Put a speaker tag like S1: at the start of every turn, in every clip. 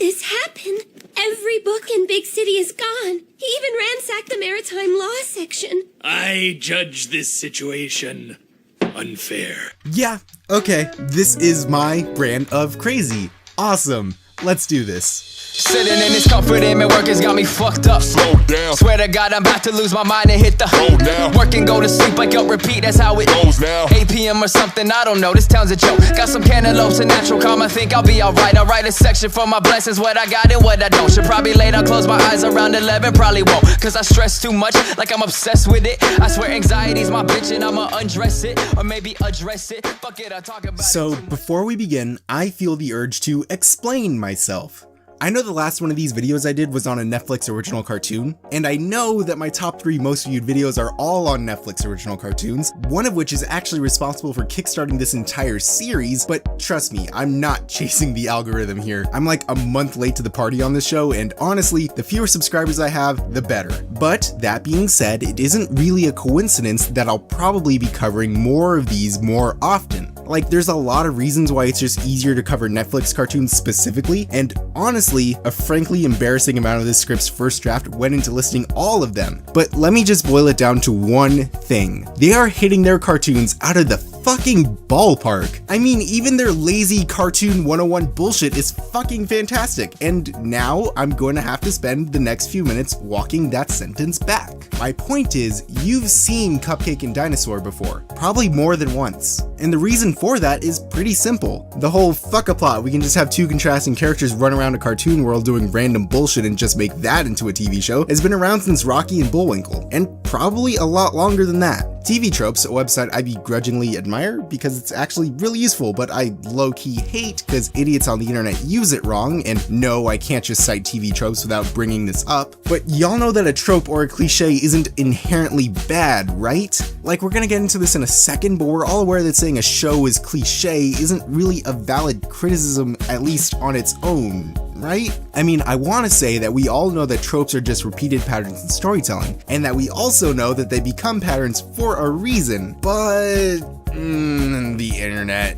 S1: this happen? Every book in Big City is gone. He even ransacked the maritime law section.
S2: I judge this situation unfair.
S3: Yeah, okay, this is my brand of crazy. Awesome, let's do this.
S4: Sitting in this comfort in my work has got me fucked up.
S5: Slow down.
S4: Swear to God, I'm about to lose my mind and hit the
S5: Slow down.
S4: work and go to sleep, wake up, repeat, that's how it
S5: Goes now.
S4: 8 p.m. or something, I don't know, this town's a joke. Got some cantaloupes and natural calm, I think I'll be alright. I'll write a section for my blessings, what I got and what I don't. Should probably lay down, close my eyes around 11, probably won't. Cause I stress too much, like I'm obsessed with it. I swear anxiety's my bitch and I'ma undress it. Or maybe address it, fuck it, I'll talk about it.
S3: So, before we begin, I feel the urge to explain myself. I know the last one of these videos I did was on a Netflix original cartoon, and I know that my top 3 most viewed videos are all on Netflix original cartoons, one of which is actually responsible for kickstarting this entire series, but trust me, I'm not chasing the algorithm here. I'm like a month late to the party on this show, and honestly, the fewer subscribers I have, the better. But that being said, it isn't really a coincidence that I'll probably be covering more of these more often. Like, there's a lot of reasons why it's just easier to cover Netflix cartoons specifically, and honestly, a frankly embarrassing amount of this script's first draft went into listing all of them. But let me just boil it down to one thing. They are hitting their cartoons out of the fucking ballpark. I mean, even their lazy cartoon 101 bullshit is fucking fantastic, and now I'm going to have to spend the next few minutes walking that sentence back. My point is, you've seen Cupcake and Dinosaur before, probably more than once. And the reason for that is pretty simple. The whole fuck a plot, we can just have 2 contrasting characters run around a cartoon world doing random bullshit and just make that into a TV show has been around since Rocky and Bullwinkle, and probably a lot longer than that. TV Tropes, a website I begrudgingly admire because it's actually really useful, but I low-key hate because idiots on the internet use it wrong, and no, I can't just cite TV tropes without bringing this up. But y'all know that a trope or a cliche isn't inherently bad, right? Like, we're gonna get into this in a second, but we're all aware that saying a show is cliche isn't really a valid criticism, at least on its own, right? I mean, I want to say that we all know that tropes are just repeated patterns in storytelling, and that we also know that they become patterns for a reason, but the internet,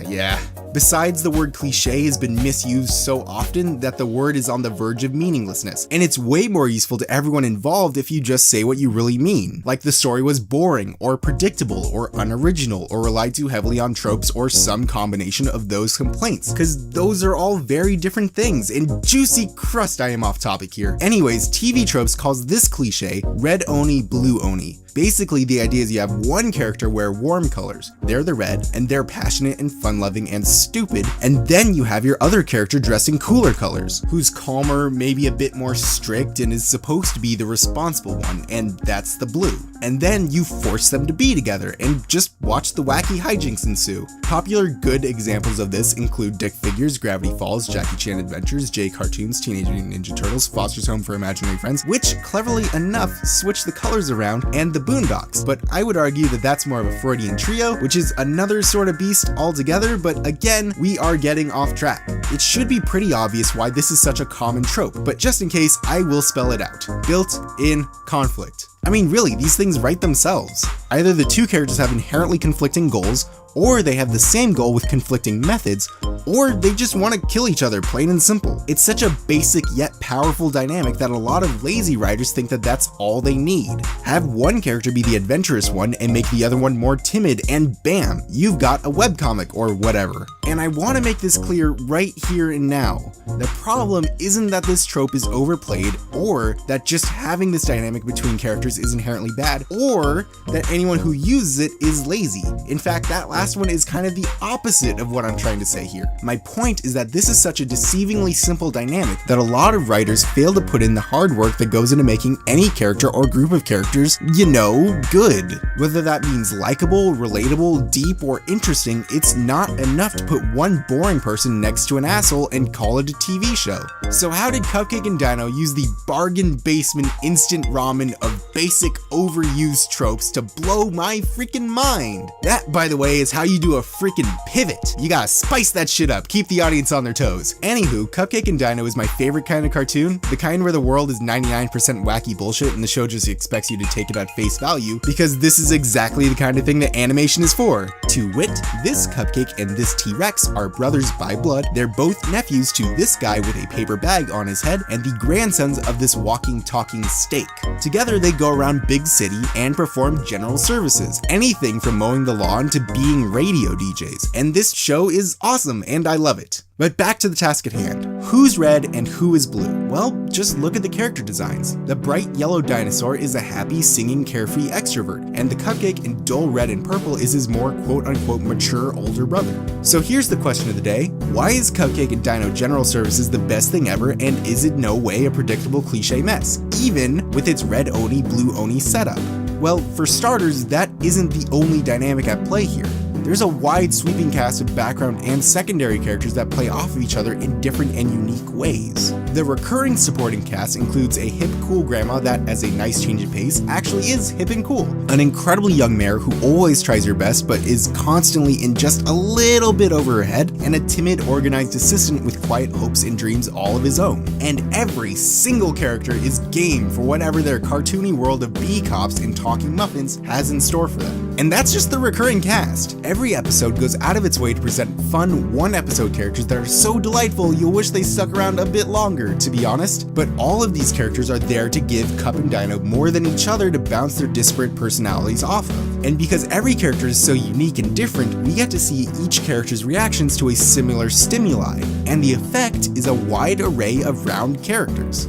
S3: yeah. Besides, the word cliche has been misused so often that the word is on the verge of meaninglessness, and it's way more useful to everyone involved if you just say what you really mean. Like, the story was boring, or predictable, or unoriginal, or relied too heavily on tropes, or some combination of those complaints, because those are all very different things, and juicy crust, I am off topic here. Anyways, TV Tropes calls this cliche red oni, blue oni. Basically, the idea is you have one character wear warm colors, they're the red, and they're passionate and fun-loving and stupid, and then you have your other character dressed in cooler colors, who's calmer, maybe a bit more strict, and is supposed to be the responsible one, and that's the blue. And then you force them to be together, and just watch the wacky hijinks ensue. Popular good examples of this include Dick Figures, Gravity Falls, Jackie Chan Adventures, J Cartoons, Teenage Mutant Ninja Turtles, Foster's Home for Imaginary Friends, which, cleverly enough, switch the colors around, and the Boondocks, but I would argue that that's more of a Freudian trio, which is another sort of beast altogether, but again, we are getting off track. It should be pretty obvious why this is such a common trope, but just in case, I will spell it out. Built-in conflict. I mean, really, these things write themselves. Either the 2 characters have inherently conflicting goals, or they have the same goal with conflicting methods, or they just want to kill each other, plain and simple. It's such a basic yet powerful dynamic that a lot of lazy writers think that that's all they need. Have one character be the adventurous one and make the other one more timid, and bam, you've got a webcomic or whatever. And I want to make this clear right here and now. The problem isn't that this trope is overplayed, or that just having this dynamic between characters is inherently bad, or that anyone who uses it is lazy. In fact, that last one is kind of the opposite of what I'm trying to say here. My point is that this is such a deceivingly simple dynamic that a lot of writers fail to put in the hard work that goes into making any character or group of characters, you know, good. Whether that means likable, relatable, deep, or interesting, it's not enough to put one boring person next to an asshole and call it a TV show. So how did Cupcake and Dino use the bargain basement instant ramen of basic overused tropes to blow my freaking mind? That, by the way, is how you do a freaking pivot. You gotta spice that shit up, keep the audience on their toes. Anywho, Cupcake and Dino is my favorite kind of cartoon, the kind where the world is 99% wacky bullshit and the show just expects you to take it at face value, because this is exactly the kind of thing that animation is for. To wit, this Cupcake and this T-Rex are brothers by blood. They're both nephews to this guy with a paper bag on his head and the grandsons of this walking, talking steak. Together they go around Big City and perform general services, anything from mowing the lawn to being radio DJs, and this show is awesome and I love it. But back to the task at hand. Who's red and who is blue? Well, just look at the character designs. The bright yellow dinosaur is a happy, singing, carefree extrovert, and the Cupcake in dull red and purple is his more quote-unquote mature older brother. So here's the question of the day. Why is Cupcake and Dino General Services the best thing ever, and is it no way a predictable cliche mess, even with its red Oni, blue Oni setup? Well, for starters, that isn't the only dynamic at play here. There's a wide sweeping cast of background and secondary characters that play off of each other in different and unique ways. The recurring supporting cast includes a hip cool grandma that, as a nice change of pace, actually is hip and cool, an incredibly young mayor who always tries her best but is constantly in just a little bit over her head, and a timid, organized assistant with quiet hopes and dreams all of his own. And every single character is game for whatever their cartoony world of bee cops and talking muffins has in store for them. And that's just the recurring cast. Every episode goes out of its way to present fun one-episode characters that are so delightful you'll wish they stuck around a bit longer, to be honest. But all of these characters are there to give Cup and Dino more than each other to bounce their disparate personalities off of. And because every character is so unique and different, we get to see each character's reactions to a similar stimuli. And the effect is a wide array of round characters.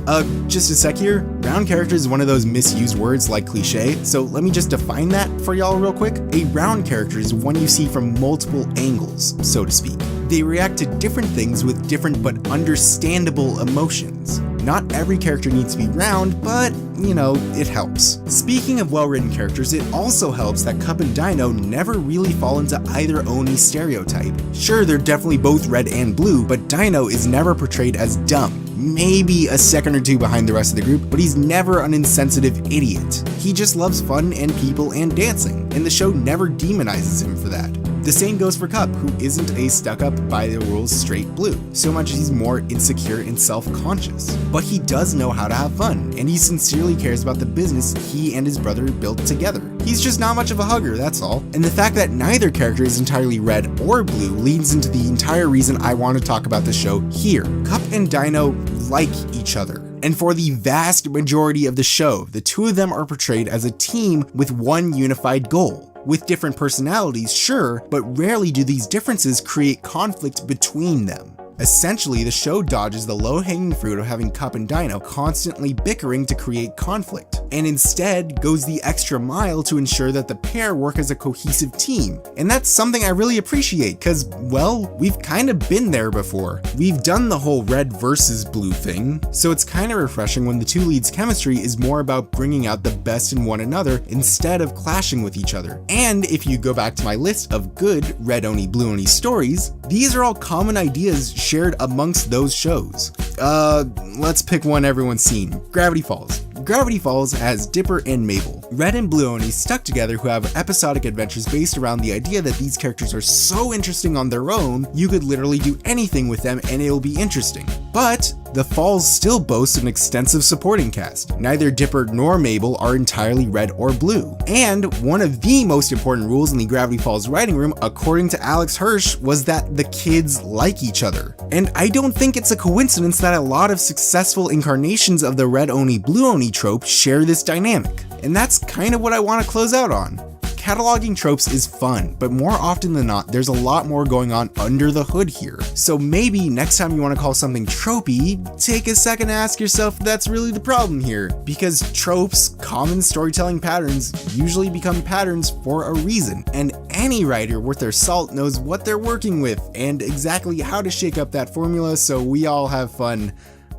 S3: Just a sec here. Round character is one of those misused words like cliche, so let me just define that for y'all real quick. A round character is one you see from multiple angles, so to speak. They react to different things with different but understandable emotions. Not every character needs to be round, but, you know, it helps. Speaking of well-written characters, it also helps that Cup and Dino never really fall into either Oni stereotype. Sure, they're definitely both red and blue, but Dino is never portrayed as dumb. Maybe a second or two behind the rest of the group, but he's never an insensitive idiot. He just loves fun and people and dancing, and the show never demonizes him for that. The same goes for Cup, who isn't a stuck-up, by-the-rules straight blue, so much as he's more insecure and self-conscious. But he does know how to have fun, and he sincerely cares about the business he and his brother built together. He's just not much of a hugger, that's all. And the fact that neither character is entirely red or blue leads into the entire reason I want to talk about the show here. Cup and Dino like each other. And for the vast majority of the show, the two of them are portrayed as a team with one unified goal. With different personalities, sure, but rarely do these differences create conflict between them. Essentially, the show dodges the low-hanging fruit of having Cup and Dino constantly bickering to create conflict, and instead goes the extra mile to ensure that the pair work as a cohesive team. And that's something I really appreciate, cause, well, we've kind of been there before. We've done the whole red versus blue thing, so it's kind of refreshing when the two leads' chemistry is more about bringing out the best in one another instead of clashing with each other. And if you go back to my list of good Red Oni, Blue Oni stories, these are all common ideas shared amongst those shows. Let's pick one everyone's seen. Gravity Falls. Gravity Falls has Dipper and Mabel, Red and Blue Oni stuck together who have episodic adventures based around the idea that these characters are so interesting on their own, you could literally do anything with them and it'll be interesting. But the Falls still boasts an extensive supporting cast. Neither Dipper nor Mabel are entirely red or blue. And one of the most important rules in the Gravity Falls writing room, according to Alex Hirsch, was that the kids like each other. And I don't think it's a coincidence that a lot of successful incarnations of the Red Oni, Blue Oni trope share this dynamic. And that's kind of what I want to close out on. Cataloging tropes is fun, but more often than not, there's a lot more going on under the hood here. So maybe next time you want to call something tropey, take a second to ask yourself if that's really the problem here. Because tropes, common storytelling patterns, usually become patterns for a reason, and any writer worth their salt knows what they're working with and exactly how to shake up that formula so we all have fun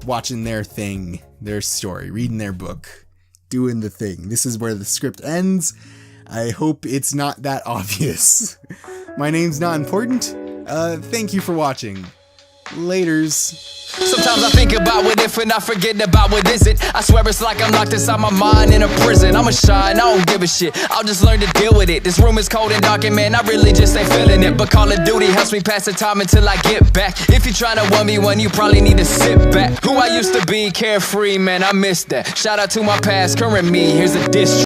S3: watching their thing, their story, reading their book, doing the thing. This is where the script ends. I hope it's not that obvious. My name's not important. Thank you for watching. Laters.
S4: Sometimes I think about what if and I forget about what isn't. I swear it's like I'm locked inside my mind in a prison. I'ma shine, I don't give a shit, I'll just learn to deal with it. This room is cold and dark and man, I really just ain't feeling it. But Call of Duty helps me pass the time until I get back. If you're trying to 1v1, you probably need to sit back. Who I used to be, carefree, man, I miss that. Shout out to my past, current me, here's a diss track.